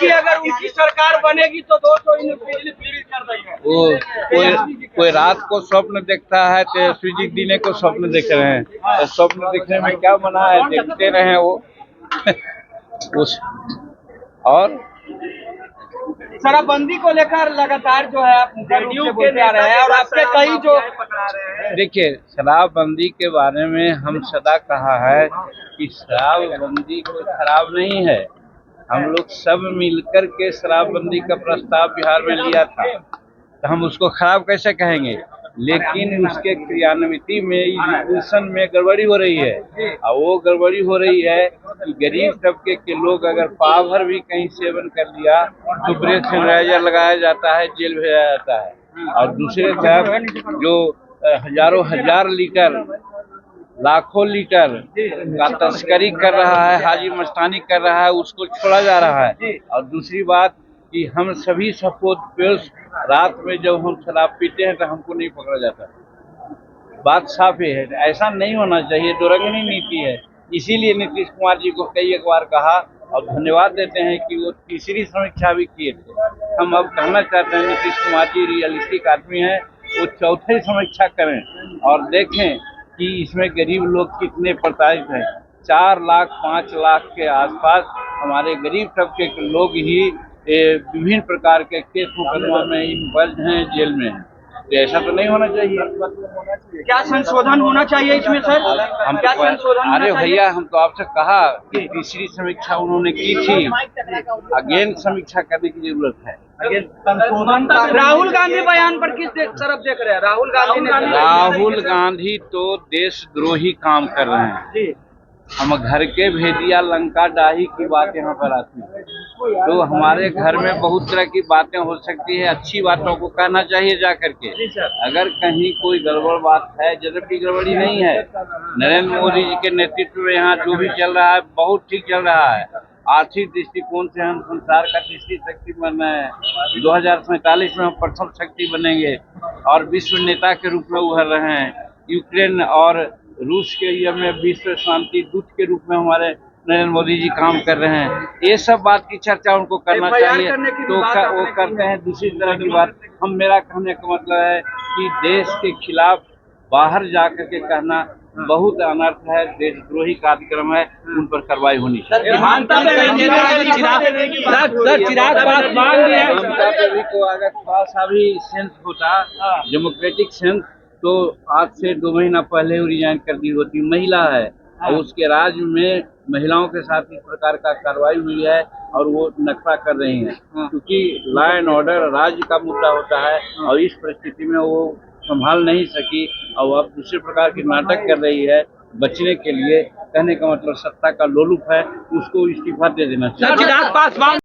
कि अगर उनकी सरकार बनेगी तो 200 यूनिट बिजली फ्री कर देंगे। वो कोई रात को स्वप्न देखता है, तेजस्वी जी दिने को स्वप्न देख रहे हैं, तो स्वप्न देखने में क्या मना है, देखते रहे वो। उस और शराबबंदी को लेकर लगातार जो है आप मुद्दे बोलते आ रहे हैं और आपके कई जो देखिए, शराबबंदी के बारे में हम सदा कहा है कि शराबबंदी कोई खराब नहीं है। हम लोग सब मिलकर के शराबबंदी का प्रस्ताव बिहार में लिया था, तो हम उसको खराब कैसे कहेंगे। लेकिन उसके क्रियान्विति में, एग्जीक्यूशन में गड़बड़ी हो रही है, और वो गड़बड़ी हो रही है कि गरीब तबके के लोग अगर पाव भर भी कहीं सेवन कर लिया तो ब्रेथ एनालाइजर लगाया जाता है, जेल भेजा जाता है। और दूसरे तरफ जो हजारों हजार लीटर, लाखों लीटर का तस्करी कर रहा है, हाजी मस्तानी कर रहा है, उसको छोड़ा जा रहा है। और दूसरी बात कि हम सभी सपोज रात में जब हम शराब पीते हैं तो हमको नहीं पकड़ा जाता। बात साफ है, ऐसा नहीं होना चाहिए, दुरंगनी नीति है। इसीलिए नीतीश कुमार जी को कई एक बार कहा और धन्यवाद देते हैं कि वो तीसरी समीक्षा भी किए थे। हम अब कहना चाहते हैं नीतीश कुमार जी रियलिस्टिक आदमी हैं, वो चौथी समीक्षा करें और देखें कि इसमें गरीब लोग कितने प्रताड़ित हैं। 4 लाख 5 लाख के आसपास हमारे गरीब तबके के लोग ही विभिन्न प्रकार के केस मुकदमा में इन्वॉल्व हैं, जेल में हैं। तो ऐसा तो नहीं होना चाहिए। क्या संशोधन होना चाहिए इसमें सर? हम क्या संशोधन? अरे भैया, हम तो आपसे कहा कि तीसरी समीक्षा उन्होंने की थी, अगेन समीक्षा करने की जरूरत है। राहुल गांधी बयान पर किस तरफ देख रहे हैं? राहुल गांधी तो देशद्रोही काम कर रहे हैं। हम घर के भेदिया लंका डाही की बात यहाँ पर आती है, तो हमारे घर में बहुत तरह की बातें हो सकती है। अच्छी बातों को कहना चाहिए जा करके। अगर कहीं कोई गड़बड़ बात है, जबकि गड़बड़ी नहीं है, नरेंद्र मोदी जी के नेतृत्व में यहाँ जो भी चल रहा है बहुत ठीक चल रहा है। आर्थिक दृष्टिकोण से हम संसार का तीसरी शक्ति बन रहे हैं। 2047 में हम प्रथम शक्ति बनेंगे और विश्व नेता के रूप में उभर रहे हैं। यूक्रेन और रूस के ये में विश्व शांति दूत के रूप में हमारे नरेंद्र मोदी जी काम कर रहे हैं। ये सब बात की चर्चा उनको करना चाहिए, तो वो करते हैं। दूसरी तरह की बात, मेरा कहने का मतलब है कि देश के खिलाफ बाहर जाकर के कहना बहुत अनर्थ है, देशद्रोही कार्यक्रम है, उन पर कार्रवाई होनी चाहिए। ममता देवी को अगर थोड़ा सा भी सेंस होता, डेमोक्रेटिक सेंस, तो आज से 2 महीना पहले वो रिजाइन कर दी होती। महिला है और उसके राज्य में महिलाओं के साथ इस प्रकार का कार्रवाई हुई है और वो नखरा कर रही हैं, क्योंकि लॉ एंड ऑर्डर राज्य का मुद्दा होता है और इस परिस्थिति में वो संभाल नहीं सकी और अब दूसरे प्रकार की नाटक कर रही है बचने के लिए। कहने का मतलब सत्ता का लोलुप है, उसको इस्तीफा दे देना चाहिए।